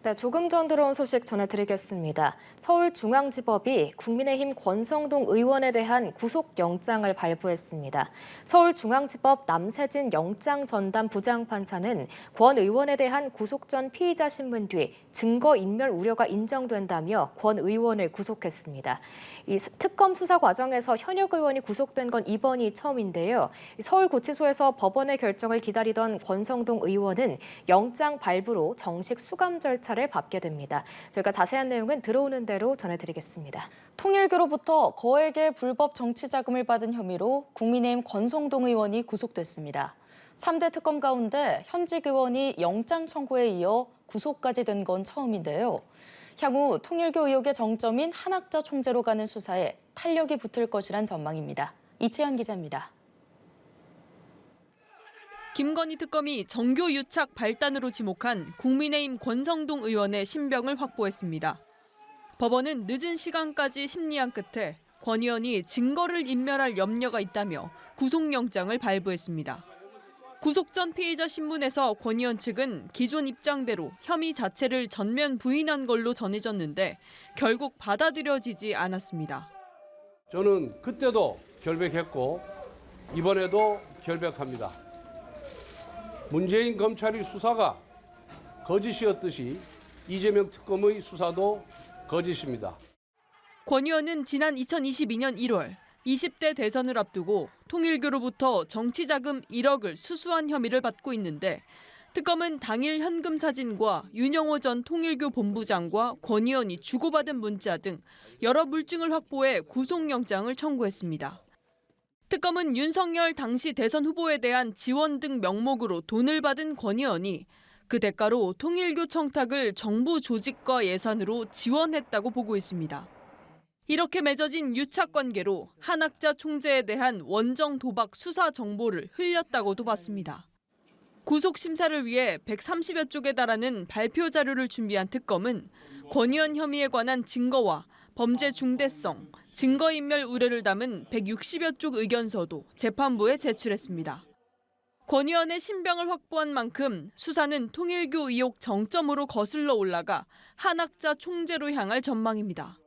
네, 조금 전 들어온 소식 전해드리겠습니다. 서울중앙지법이 국민의힘 권성동 의원에 대한 구속영장을 발부했습니다. 서울중앙지법 남세진 영장전담 부장판사는 권 의원에 대한 구속 전 피의자 신문 뒤 증거인멸 우려가 인정된다며 권 의원을 구속했습니다. 이 특검 수사 과정에서 현역 의원이 구속된 건 이번이 처음인데요. 서울구치소에서 법원의 결정을 기다리던 권성동 의원은 영장 발부로 정식 수감 절차를 밟게 됩니다. 저희가 자세한 내용은 들어오는 대로 전해드리겠습니다. 통일교로부터 거액의 불법 정치 자금을 받은 혐의로 국민의힘 권성동 의원이 구속됐습니다. 3대 특검 가운데 현직 의원이 영장 청구에 이어 구속까지 된 건 처음인데요. 향후 통일교 의혹의 정점인 한학자 총재로 가는 수사에 탄력이 붙을 것이란 전망입니다. 이채연 기자입니다. 김건희 특검이 정교 유착 발단으로 지목한 국민의힘 권성동 의원의 신병을 확보했습니다. 법원은 늦은 시간까지 심리한 끝에 권 의원이 증거를 인멸할 염려가 있다며 구속영장을 발부했습니다. 구속 전 피의자 신문에서 권 의원 측은 기존 입장대로 혐의 자체를 전면 부인한 걸로 전해졌는데 결국 받아들여지지 않았습니다. 저는 그때도 결백했고 이번에도 결백합니다. 문재인 검찰의 수사가 거짓이었듯이 이재명 특검의 수사도 거짓입니다. 권 의원은 지난 2022년 1월 20대 대선을 앞두고 통일교로부터 정치자금 1억을 수수한 혐의를 받고 있는데 특검은 당일 현금 사진과 윤영호 전 통일교 본부장과 권 의원이 주고받은 문자 등 여러 물증을 확보해 구속영장을 청구했습니다. 특검은 윤석열 당시 대선 후보에 대한 지원 등 명목으로 돈을 받은 권 의원이 그 대가로 통일교 청탁을 정부 조직과 예산으로 지원했다고 보고 있습니다. 이렇게 맺어진 유착 관계로 한학자 총재에 대한 원정 도박 수사 정보를 흘렸다고도 봤습니다. 구속 심사를 위해 130여 쪽에 달하는 발표 자료를 준비한 특검은 권 의원 혐의에 관한 증거와 범죄 중대성, 증거인멸 우려를 담은 160여 쪽 의견서도 재판부에 제출했습니다. 권 의원의 신병을 확보한 만큼 수사는 통일교 의혹 정점으로 거슬러 올라가 한학자 총재로 향할 전망입니다.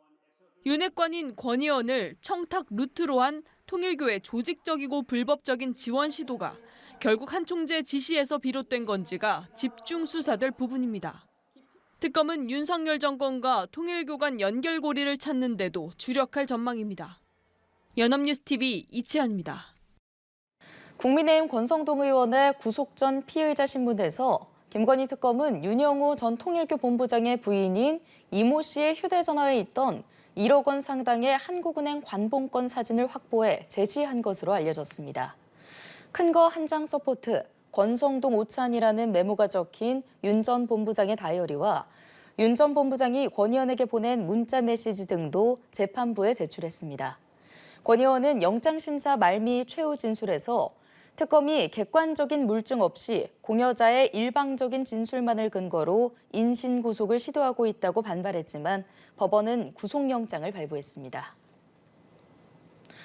윤핵관인 권 의원을 청탁 루트로 한 통일교의 조직적이고 불법적인 지원 시도가 결국 한 총재 지시에서 비롯된 건지가 집중 수사될 부분입니다. 특검은 윤석열 정권과 통일교 간 연결고리를 찾는 데도 주력할 전망입니다. 연합뉴스TV 이채연입니다. 국민의힘 권성동 의원의 구속 전 피의자 신문에서 김건희 특검은 윤영호 전 통일교 본부장의 부인인 이모 씨의 휴대전화에 있던 1억 원 상당의 한국은행 관봉권 사진을 확보해 제시한 것으로 알려졌습니다. 큰 거 한 장 서포트, 권성동 오찬이라는 메모가 적힌 윤 전 본부장의 다이어리와 윤 전 본부장이 권 의원에게 보낸 문자 메시지 등도 재판부에 제출했습니다. 권 의원은 영장심사 말미 최후 진술에서 특검이 객관적인 물증 없이 공여자의 일방적인 진술만을 근거로 인신구속을 시도하고 있다고 반발했지만 법원은 구속영장을 발부했습니다.